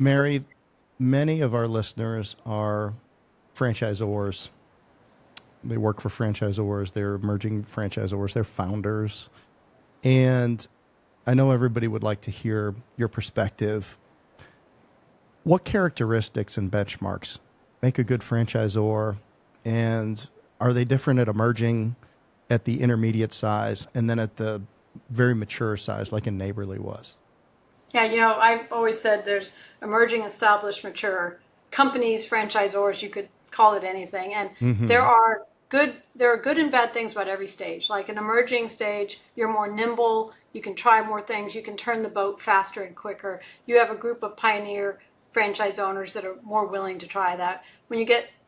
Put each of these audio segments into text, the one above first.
Mary, many of our listeners are franchisors. They work for franchisors. They're emerging franchisors. They're founders. And I know everybody would like to hear your perspective. What characteristics and benchmarks make a good franchisor? And are they different at emerging, at the intermediate size, and then at the very mature size, like a Neighborly was? Yeah, I've always said there's emerging, established, mature companies, franchisors, you could call it anything. And there Mm-hmm. are good and bad things about every stage. Like an emerging stage, you're more nimble, you can try more things, you can turn the boat faster and quicker. You have a group of pioneer franchise owners that are more willing to try that.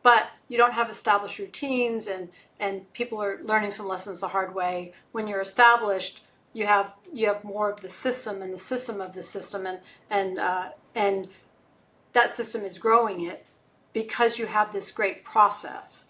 But you don't have established routines, and people are learning some lessons the hard way. When you're established, you have more of the system and the system of the system, and that system is growing it because you have this great process.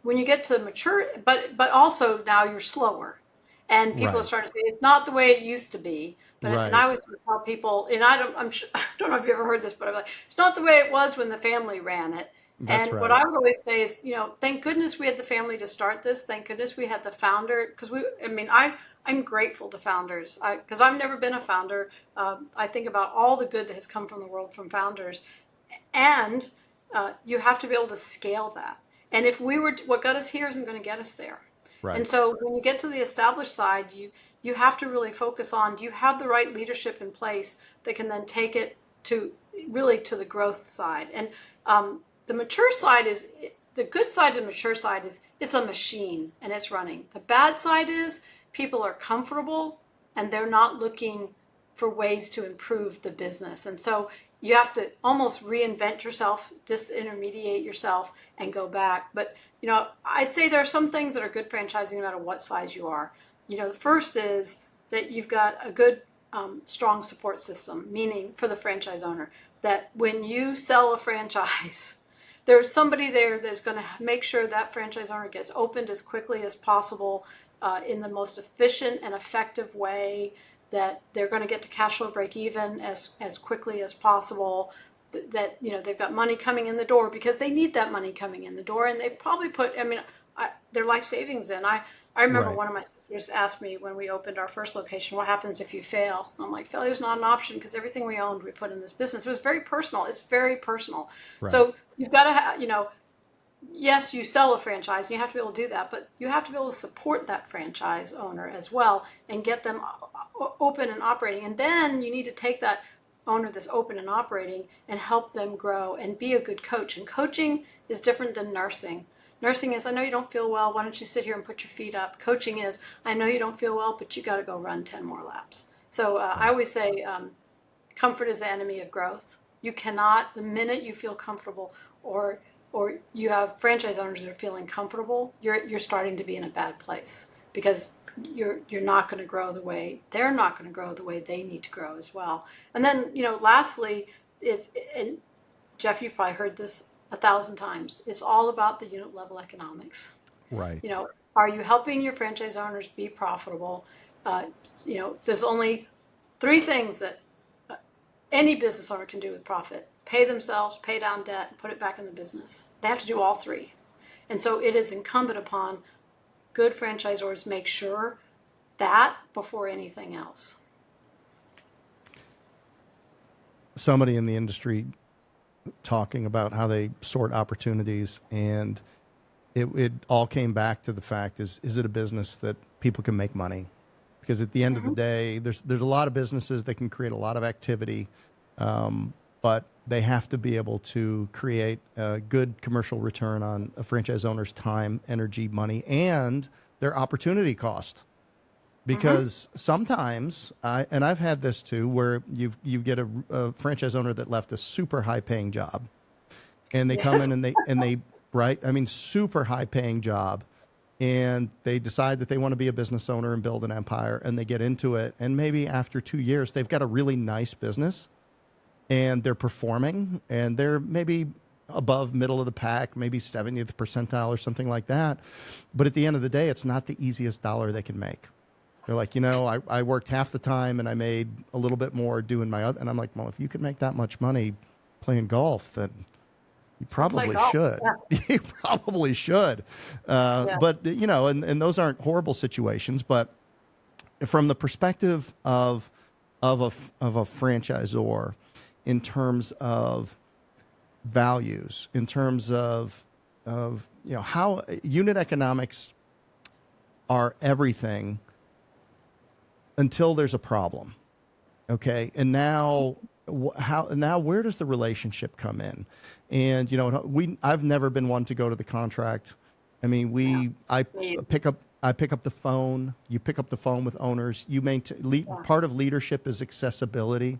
When you get to mature, but also now you're slower, and people are Right. starting to say it's not the way it used to be. And I Right. always tell people, and I don't know if you ever heard this, but I'm like, it's not the way it was when the family ran it. That's And what right. I would always say is, thank goodness we had the family to start this. Thank goodness we had the founder, because I'm grateful to founders, because I've never been a founder. I think about all the good that has come from the world from founders, and you have to be able to scale that. And if what got us here isn't going to get us there. And Right. so when you get to the established side, you have to really focus on, do you have the right leadership in place that can then take it to really to the growth side. And the mature side is the good side of the mature side is it's a machine and it's running. The bad side is people are comfortable and they're not looking for ways to improve the business. And so you have to almost reinvent yourself, disintermediate yourself, and go back. But I say there are some things that are good franchising no matter what size you are. The first is that you've got a good, strong support system, meaning for the franchise owner, that when you sell a franchise, there's somebody there that's going to make sure that franchise owner gets opened as quickly as possible, in the most efficient and effective way, that they're going to get to cash flow break even as quickly as possible, that they've got money coming in the door because they need that money coming in the door, and they've probably put their life savings in. I remember Right. one of my sisters asked me when we opened our first location, what happens if you fail? And I'm like, failure's not an option because everything we owned we put in this business. It was very personal. It's very personal. Right. So you've got to have, yes, you sell a franchise and you have to be able to do that, but you have to be able to support that franchise owner as well and get them open and operating. And then you need to take that owner that's open and operating and help them grow and be a good coach. And coaching is different than nursing. Nursing is, I know you don't feel well, why don't you sit here and put your feet up? Coaching is, I know you don't feel well, but you got to go run 10 more laps. So I Right. always say, comfort is the enemy of growth. You cannot, the minute you feel comfortable, or you have franchise owners that are feeling comfortable, you're starting to be in a bad place, because you're not going to grow the way they're not going to grow the way they need to grow as well. And then lastly is, and Jeff, you've probably heard this 1,000 times, it's all about the unit level economics. Right. Are you helping your franchise owners be profitable? There's only three things that any business owner can do with profit: pay themselves, pay down debt, and put it back in the business. They have to do all three. And so it is incumbent upon good franchisors make sure that before anything else. Somebody in the industry talking about how they sort opportunities, and it all came back to the fact is it a business that people can make money? Because at the end of the Mm-hmm. day, there's a lot of businesses that can create a lot of activity, but they have to be able to create a good commercial return on a franchise owner's time, energy, money, and their opportunity cost. Mm-hmm. Because sometimes, and I've had this too, where you get a franchise owner that left a super high paying job, and they come Yes. in and they right, I mean, super high paying job, and they decide that they want to be a business owner and build an empire, and they get into it, and maybe after 2 years they've got a really nice business, and they're performing, and they're maybe above middle of the pack, maybe 70th percentile or something like that. But at the end of the day, it's not the easiest dollar they can make. They're like, I worked half the time and I made a little bit more doing my other. And I'm like, well, if you can make that much money playing golf, then you Go play probably golf. should. Yeah. You probably should. Yeah. But, and those aren't horrible situations. But from the perspective of a franchisor, in terms of values, in terms of how unit economics are everything until there's a problem. Okay. And now where does the relationship come in? And, I've never been one to go to the contract. I mean, I pick up the phone, you pick up the phone with owners, part of leadership is accessibility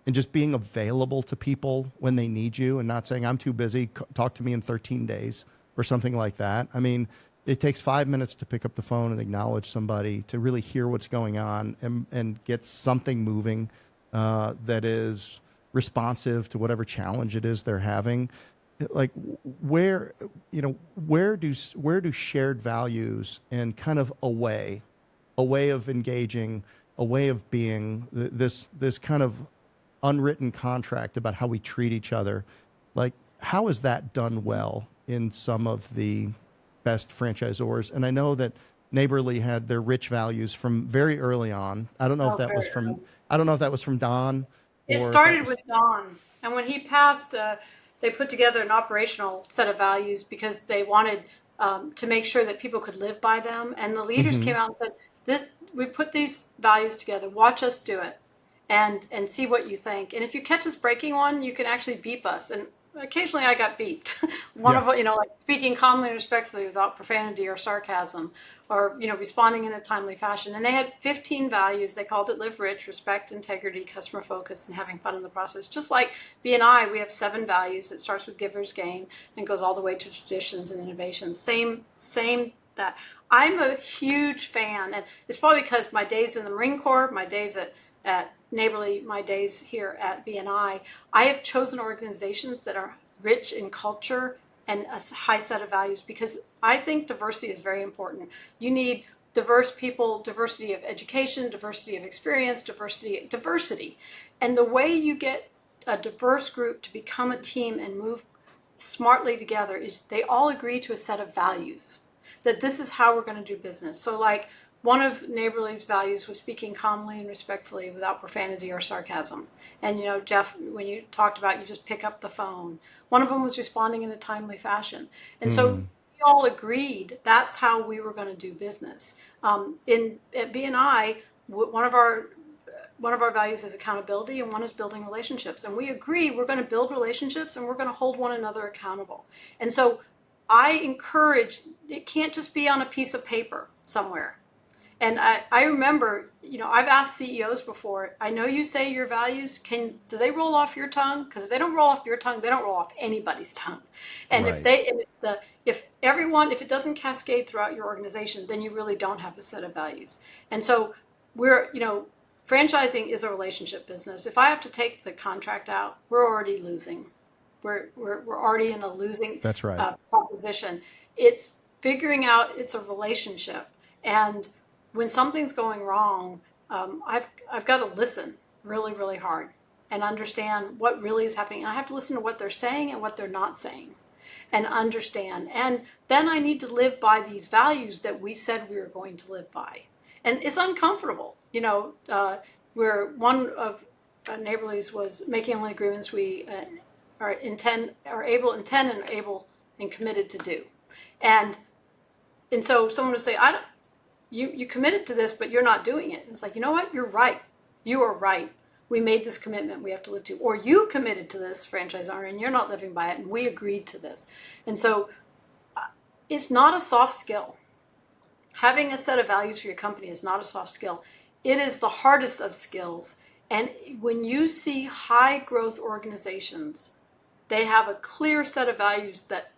and just being available to people when they need you and not saying, I'm too busy, talk to me in 13 days or something like that. I mean, it takes 5 minutes to pick up the phone and acknowledge somebody, to really hear what's going on and get something moving that is responsive to whatever challenge it is they're having. Like where do shared values and kind of a way of engaging, a way of being, this kind of unwritten contract about how we treat each other, like how is that done well in some of the best franchisors? And I know that Neighborly had their rich values from very early on. I don't know if that was from Don, It or if that started was. with Don, and when he passed, they put together an operational set of values because they wanted to make sure that people could live by them. And the leaders Mm-hmm. came out and said, "We put these values together. Watch us do it, and see what you think. And if you catch us breaking one, you can actually beep us." And occasionally, I got beeped. One Yeah. of like speaking calmly and respectfully without profanity or sarcasm, or responding in a timely fashion. And they had 15 values. They called it Live Rich, Respect, Integrity, Customer Focus, and Having Fun in the Process. Just like BNI, we have 7 values. It starts with Givers Gain and goes all the way to Traditions and Innovations. Same that. I'm a huge fan, and it's probably because my days in the Marine Corps, my days at Neighborly, my days here at BNI, I have chosen organizations that are rich in culture and a high set of values, because I think diversity is very important. You need diverse people, diversity of education, diversity of experience, diversity. And the way you get a diverse group to become a team and move smartly together is they all agree to a set of values, that this is how we're going to do business. So like one of Neighborly's values was speaking calmly and respectfully without profanity or sarcasm. And Jeff, when you talked about you just pick up the phone, one of them was responding in a timely fashion. And so Mm. we all agreed that's how we were going to do business. At BNI, one of our values is accountability, and one is building relationships. And we agree we're going to build relationships and we're going to hold one another accountable. And so I encourage, it can't just be on a piece of paper somewhere. And I remember, I've asked CEOs before, I know you say your values, do they roll off your tongue? Because if they don't roll off your tongue, they don't roll off anybody's tongue. And Right. if it doesn't cascade throughout your organization, then you really don't have a set of values. And so franchising is a relationship business. If I have to take the contract out, we're already losing. We're already in a losing That's right. proposition. It's figuring out it's a relationship. And when something's going wrong, I've got to listen really, really hard and understand what really is happening. I have to listen to what they're saying and what they're not saying and understand. And then I need to live by these values that we said we were going to live by. And it's uncomfortable. Where one of Neighborly's was making only agreements we intend and able and committed to do. And so someone would say, you committed to this, but you're not doing it. And it's like, you know what? You're right. You are right. We made this commitment we have to live to. Or you committed to this, franchisor, and you're not living by it, and we agreed to this. And so it's not a soft skill. Having a set of values for your company is not a soft skill. It is the hardest of skills. And when you see high growth organizations, they have a clear set of values that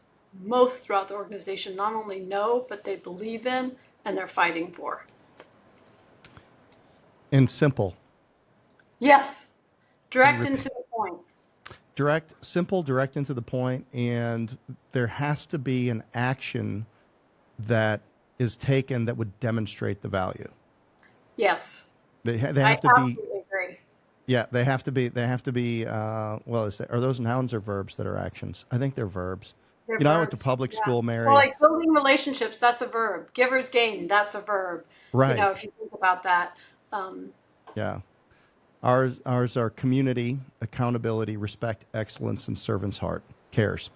most throughout the organization not only know, but they believe in and they're fighting for. And simple. Yes. Direct and to the point. Direct into the point, and there has to be an action that is taken that would demonstrate the value. Yes, They I have to be. absolutely agree. Yeah, they have to be. They have to be. Well, are those nouns or verbs that are actions? I think they're verbs. They're You know, I went to verbs. public Yeah. school, Well, Mary. like building relationships, that's a verb. Givers gain, that's a verb. Right. If you think about that. Um, Yeah. Ours are community, accountability, respect, excellence, and servant's heart. Cares.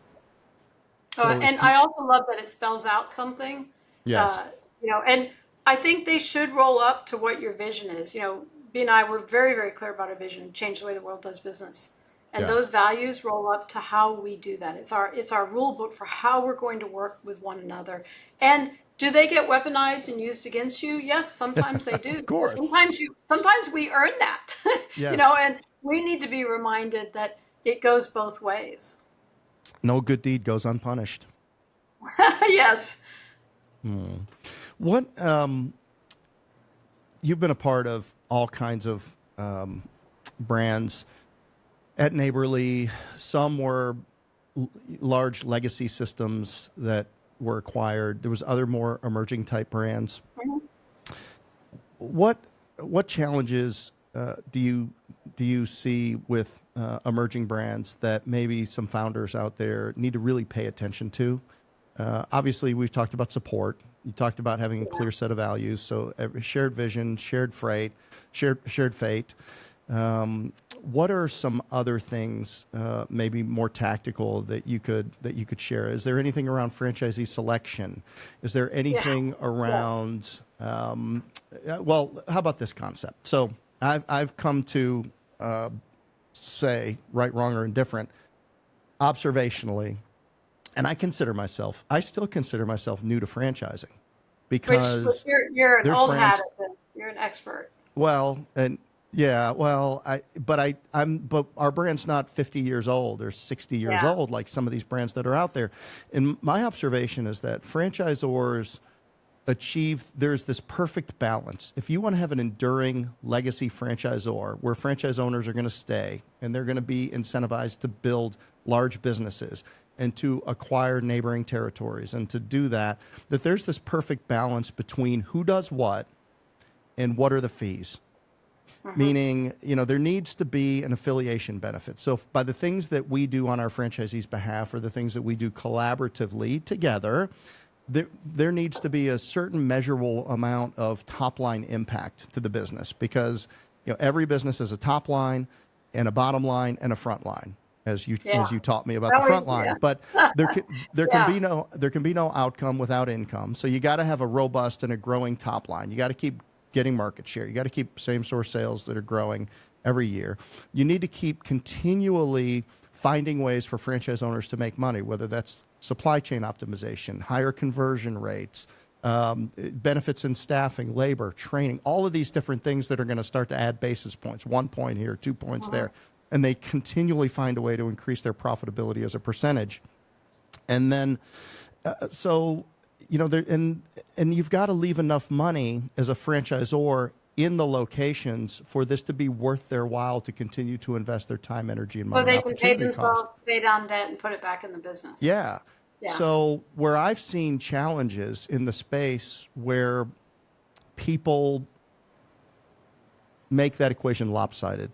So and I also love that it spells out something. yes. Uh, and I think they should roll up to what your vision is. BNI, we're very, very clear about our vision, change the way the world does business. And Yeah. those values roll up to how we do that. It's our rule book for how we're going to work with one another. And do they get weaponized and used against you? Yes, sometimes they do. Of Because course. sometimes we earn that. Yes. And we need to be reminded that it goes both ways. No good deed goes unpunished. Yes. What you've been a part of all kinds of brands at Neighborly. Some were large legacy systems that were acquired. There was other more emerging type brands. Mhm. What challenges do you see with emerging brands that maybe some founders out there need to really pay attention to? Obviously, we've talked about support. You talked about having a clear set of values. So shared vision, shared freight, shared fate. What are some other things, maybe more tactical, that you could share? Is there anything around franchisee selection? Is there anything around? Well, how about this concept? So I've come to say, right, wrong, or indifferent, observationally, and I still consider myself new to franchising because Which you're an there's old hat brands. at this. You're an expert. Well, and yeah, well, but our brand's not 50 years old or 60 years Yeah. old like some of these brands that are out there. And my observation is that franchisors there's this perfect balance. If you want to have an enduring legacy franchisor where franchise owners are going to stay and they're going to be incentivized to build large businesses and to acquire neighboring territories and to do that there's this perfect balance between who does what and what are the fees. Meaning, there needs to be an affiliation benefit. So by the things that we do on our franchisees' behalf or the things that we do collaboratively together, there needs to be a certain measurable amount of top line impact to the business because every business has a top line and a bottom line and a front line, as you taught me about the front line. But there can be no outcome without income. So you got to have a robust and a growing top line. You got to keep getting market share. You got to keep same store sales that are growing every year. You need to keep continually finding ways for franchise owners to make money, whether that's supply chain optimization, higher conversion rates, benefits in staffing, labor, training, all of these different things that are going to start to add basis points, 1 point here, 2 points there. And they continually find a way to increase their profitability as a percentage. And then, and you've got to leave enough money as a franchisor in the locations for this to be worth their while to continue to invest their time, energy, and money. So they can pay opportunity themselves, cost. pay down debt, and put it back in the business. Yeah. Yeah. So where I've seen challenges in the space where people make that equation lopsided,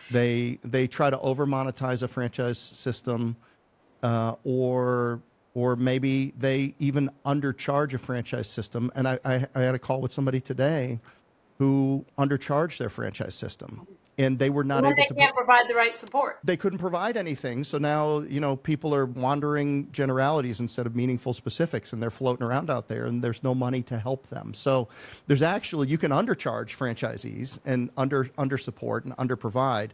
they try to over monetize a franchise system, or maybe they even undercharge a franchise system. And I had a call with somebody today who undercharged their franchise system, and they were not able to. They can't provide the right support. They couldn't provide anything. So now, people are wandering generalities instead of meaningful specifics, and they're floating around out there, and there's no money to help them. So there's actually, you can undercharge franchisees and under support and under provide.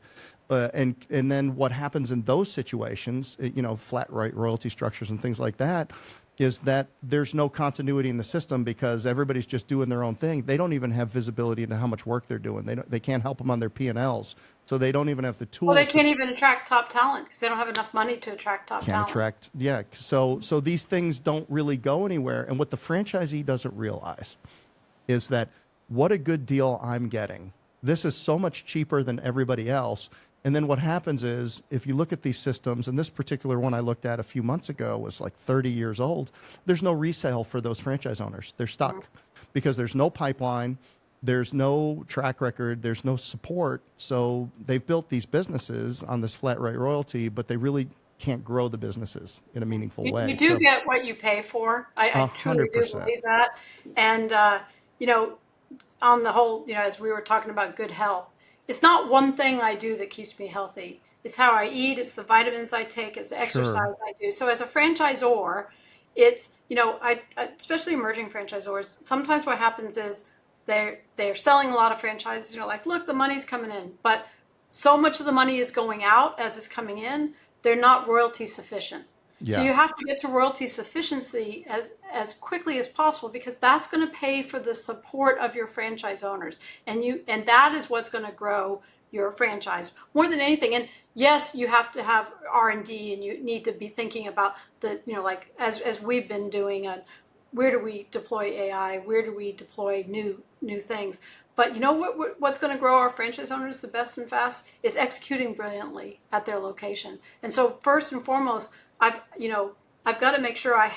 And then what happens in those situations, flat rate royalty structures and things like that, is that there's no continuity in the system because everybody's just doing their own thing. They don't even have visibility into how much work they're doing. They can't help them on their P&Ls. So they don't even have the tools. Well, they can't even attract top talent because they don't have enough money to attract top talent. Yeah. So these things don't really go anywhere. And what the franchisee doesn't realize is that what a good deal I'm getting. This is so much cheaper than everybody else. And then what happens is, if you look at these systems, and this particular one I looked at a few months ago was like 30 years old, there's no resale for those franchise owners. They're stuck because there's no pipeline. There's no track record, there's no support. So they've built these businesses on this flat rate royalty, but they really can't grow the businesses in a meaningful You way. do So get what you pay for. a I truly hundred do percent. believe that. And, you know, on the whole, as we were talking about good health, it's not one thing I do that keeps me healthy. It's how I eat, it's the vitamins I take, it's the Sure. exercise I do. So as a franchisor, it's, especially emerging franchisors, sometimes what happens is they're selling a lot of franchises. You're like, look, the money's coming in, but so much of the money is going out as is coming in, they're not royalty sufficient. So Yeah. you have to get to royalty sufficiency as quickly as possible, because that's going to pay for the support of your franchise owners, and that is what's going to grow your franchise more than anything. And yes, you have to have R&D, and you need to be thinking about the, like as we've been doing, where do we deploy AI, where do we deploy new things. But what's going to grow our franchise owners the best and fast is executing brilliantly at their location. And so first and foremost, I've got to make sure I've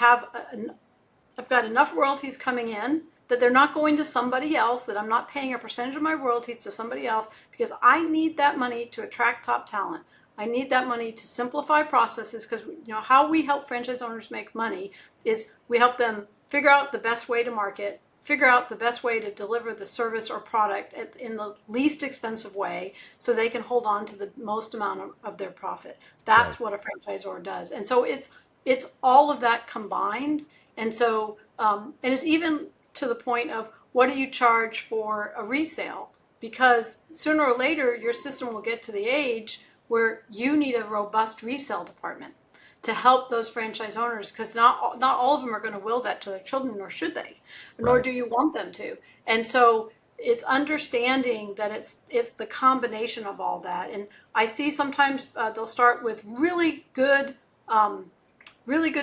got enough royalties coming in that they're not going to somebody else, that I'm not paying a percentage of my royalties to somebody else, because I need that money to attract top talent. I need that money to simplify processes, because how we help franchise owners make money is we help them figure out the best way to market, figure out the best way to deliver the service or product in the least expensive way, so they can hold on to the most amount of their profit. Right. That's what a franchisor does. And so it's all of that combined. And so, and it's even to the point of, what do you charge for a resale? Because sooner or later, your system will get to the age where you need a robust resale department to help those franchise owners, because not all of them are going to will that to their children, nor should they, nor Right. do you want them to. And so it's understanding that it's the combination of all that. And I see sometimes they'll start with really good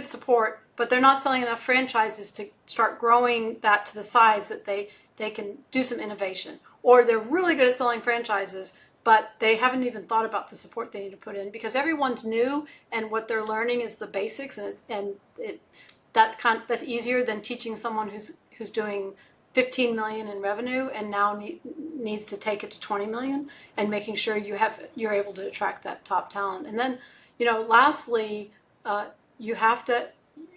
support, but they're not selling enough franchises to start growing that to the size that they can do some innovation. Or they're really good at selling franchises, but they haven't even thought about the support they need to put in, because everyone's new, and what they're learning is the basics, that's easier than teaching someone who's doing 15 million in revenue and now needs to take it to 20 million, and making sure you're able to attract that top talent. And then, lastly, you have to,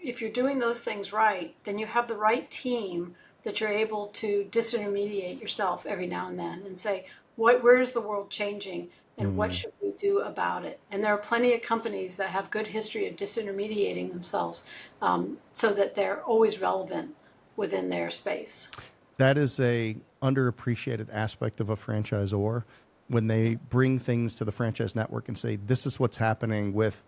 if you're doing those things right, then you have the right team that you're able to disintermediate yourself every now and then and say, where is the world changing, and what Mm. should we do about it? And there are plenty of companies that have good history of disintermediating themselves, so that they're always relevant within their space. That is a underappreciated aspect of a franchisor, when they bring things to the franchise network and say, this is what's happening with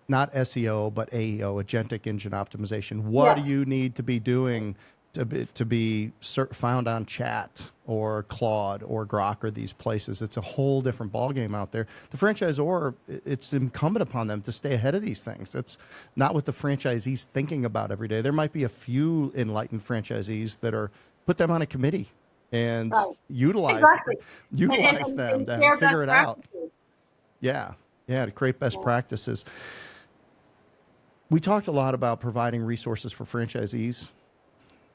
not SEO, but AEO, agentic engine optimization. What do Yes. you need to be doing to be found on Chat or Claude or Grok or these places? It's a whole different ballgame out there. The franchisor, it's incumbent upon them to stay ahead of these things. That's not what the franchisees thinking about every day. There might be a few enlightened franchisees that are, put them on a committee and Right. utilize Exactly. utilize them And to share figure best it out. practices. Yeah. Yeah, to create best Yeah. practices. We talked a lot about providing resources for franchisees.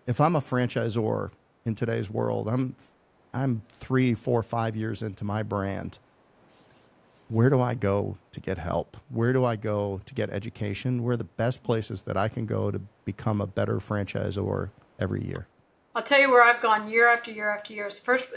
If I'm a franchisor in today's world, I'm 3, 4, 5 years into my brand. Where do I go to get help? Where do I go to get education? Where are the best places that I can go to become a better franchisor every year? I'll tell you where I've gone year after year after year. First,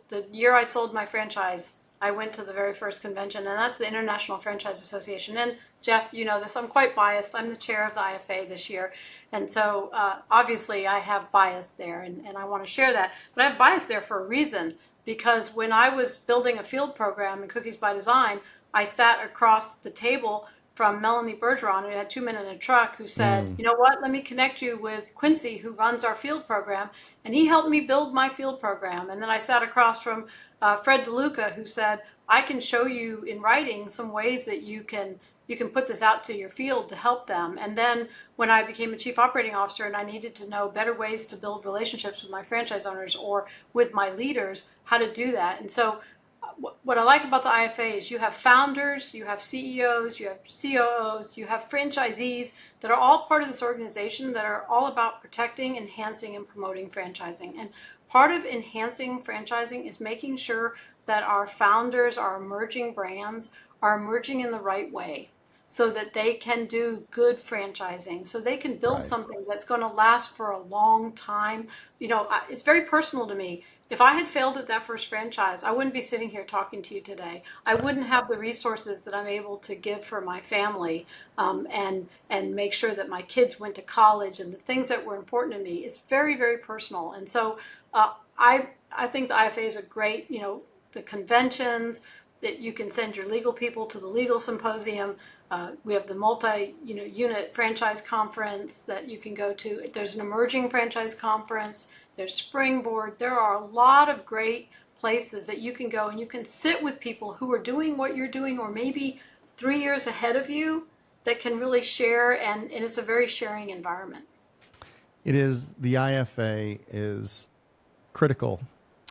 the year I sold my franchise, I went to the very first convention, and that's the International Franchise Association. And Jeff, you know this, I'm quite biased. I'm the chair of the IFA this year. And so obviously I have bias there, and I want to share that. But I have bias there for a reason, because when I was building a field program in Cookies by Design, I sat across the table from Melanie Bergeron, who had 2 Men in a Truck, who said, Mm, you know what, let me connect you with Quincy, who runs our field program. And he helped me build my field program. And then I sat across from Fred DeLuca, who said, I can show you in writing some ways that you can put this out to your field to help them. And then when I became a chief operating officer and I needed to know better ways to build relationships with my franchise owners or with my leaders, how to do that. And so what I like about the IFA is you have founders, you have CEOs, you have COOs, you have franchisees that are all part of this organization that are all about protecting, enhancing, and promoting franchising. And part of enhancing franchising is making sure that our founders, our emerging brands, are emerging in the right way so that they can do good franchising, so they can build Right. something that's going to last for a long time. It's very personal to me. If I had failed at that first franchise, I wouldn't be sitting here talking to you today. I Right. wouldn't have the resources that I'm able to give for my family, and make sure that my kids went to college and the things that were important to me. It's very, very personal. And so I think the IFA is a great, the conventions that you can send your legal people to the legal symposium. We have the unit franchise conference that you can go to. There's an emerging franchise conference. There's Springboard. There are a lot of great places that you can go and you can sit with people who are doing what you're doing or maybe 3 years ahead of you that can really share, and it's a very sharing environment. It is, the IFA is critical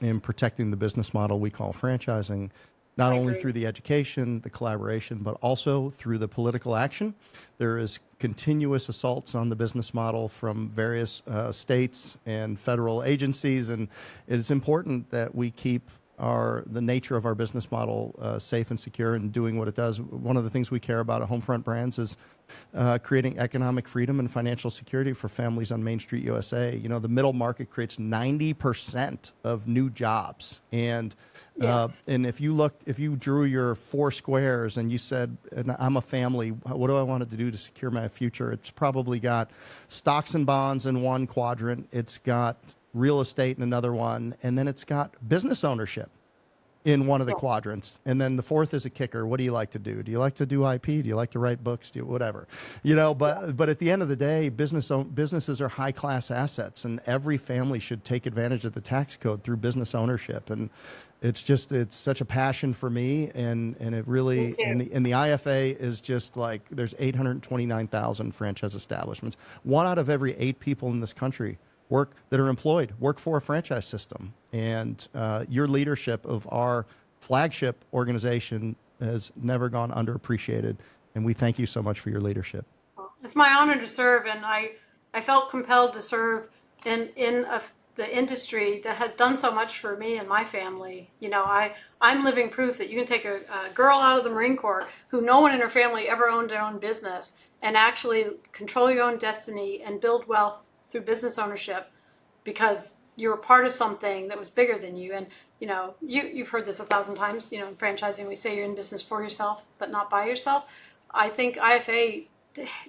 in protecting the business model we call franchising, not I only agree. through the education, the collaboration, but also through the political action. There is continuous assaults on the business model from various states and federal agencies, and it is important that we keep the nature of our business model safe and secure and doing what it does. One of the things we care about at Homefront Brands is creating economic freedom and financial security for families on Main Street, USA. The middle market creates 90% of new jobs. And Yes. and if you drew your 4 squares and you said, I'm a family, what do I want to do to secure my future? It's probably got stocks and bonds in one quadrant. It's got real estate in another one. And then it's got business ownership in one of the Yeah. quadrants. And then the fourth is a kicker. What do you like to do? Do you like to do IP? Do you like to write books? Whatever, but at the end of the day, businesses are high class assets, and every family should take advantage of the tax code through business ownership. And it's such a passion for me. And it really, Me too. and the IFA is just like, there's 829,000 franchise establishments. 1 out of every 8 people in this country that are employed work for a franchise system. And your leadership of our flagship organization has never gone underappreciated. And we thank you so much for your leadership. It's my honor to serve, and I felt compelled to serve in the industry that has done so much for me and my family. I'm living proof that you can take a girl out of the Marine Corps who no one in her family ever owned their own business and actually control your own destiny and build wealth through business ownership because you were part of something that was bigger than you. And you've heard this 1,000 times. In franchising, we say you're in business for yourself, but not by yourself. I think IFA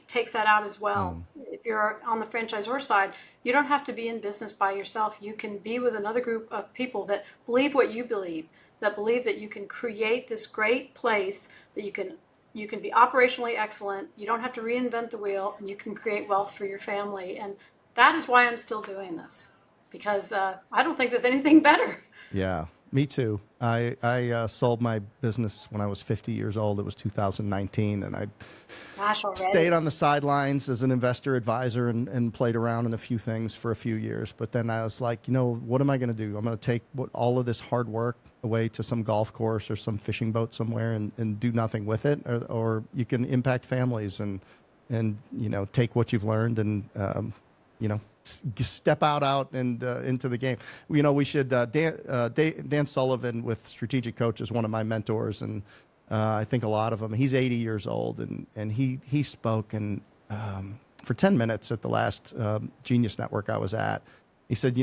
takes that out as well. If you're on the franchisor side, you don't have to be in business by yourself. You can be with another group of people that believe what you believe, that believe that you can create this great place, that you can be operationally excellent. You don't have to reinvent the wheel, and you can create wealth for your family. And that is why I'm still doing this, because I don't think there's anything better. Yeah, me too. I sold my business when I was 50 years old. It was 2019, and I Gosh, already. stayed on the sidelines as an investor advisor and played around in a few things for a few years. But then I was like, what am I going to do? I'm going to take all of this hard work away to some golf course or some fishing boat somewhere and do nothing with it, or you can impact families and take what you've learned and step out and into the game. We should Dan Sullivan with Strategic Coach is one of my mentors, and I think a lot of them. He's 80 years old, and he spoke for 10 minutes at the last Genius Network I was at. He said,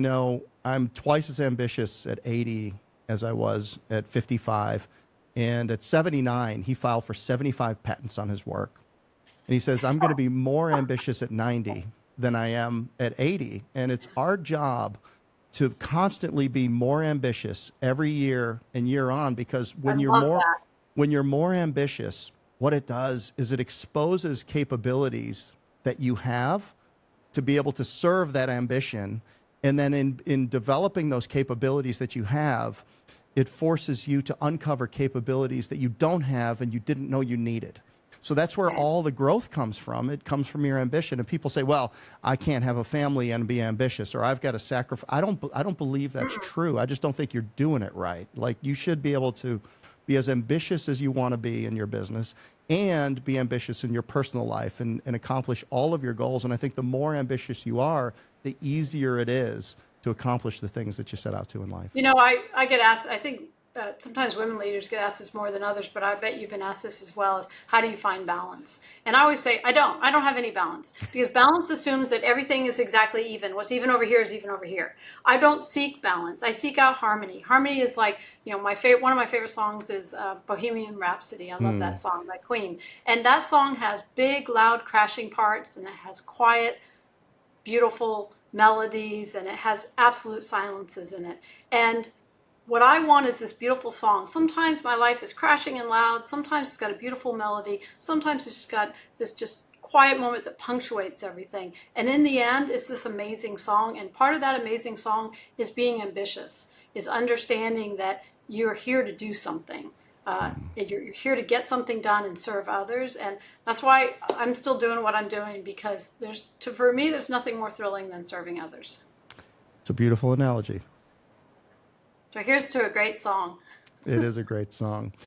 I'm twice as ambitious at 80 as I was at 55, and at 79 he filed for 75 patents on his work. And he says, I'm going to be more ambitious at 90 than I am at 80. And it's our job to constantly be more ambitious every year and year on, because when you're more ambitious, what it does is it exposes capabilities that you have to be able to serve that ambition. And then in developing those capabilities that you have, it forces you to uncover capabilities that you don't have and you didn't know you needed. So that's where all the growth comes from. It comes from your ambition. And people say, well, I can't have a family and be ambitious, or I've got to sacrifice. I don't believe that's true. I just don't think you're doing it right. Like, you should be able to be as ambitious as you want to be in your business and be ambitious in your personal life and accomplish all of your goals. And I think the more ambitious you are, the easier it is to accomplish the things that you set out to in life? You know, I get asked, I think sometimes women leaders get asked this more than others, but I bet you've been asked this as well, is how do you find balance? And I always say, I don't have any balance, because balance assumes that everything is exactly even. What's even over here is even over here. I don't seek balance. I seek out harmony. Harmony is like, you know, one of my favorite songs is Bohemian Rhapsody. I love that song by Queen. And that song has big, loud, crashing parts, and it has quiet, beautiful melodies, and it has absolute silences in it. And what I want is this beautiful song. Sometimes my life is crashing and loud. Sometimes it's got a beautiful melody. Sometimes it's got this just quiet moment that punctuates everything. And in the end, it's this amazing song. And part of that amazing song is being ambitious, is understanding that you're here to do something. You're here to get something done and serve others. And that's why I'm still doing what I'm doing, because for me, there's nothing more thrilling than serving others. It's a beautiful analogy. So here's to a great song. It is a great song.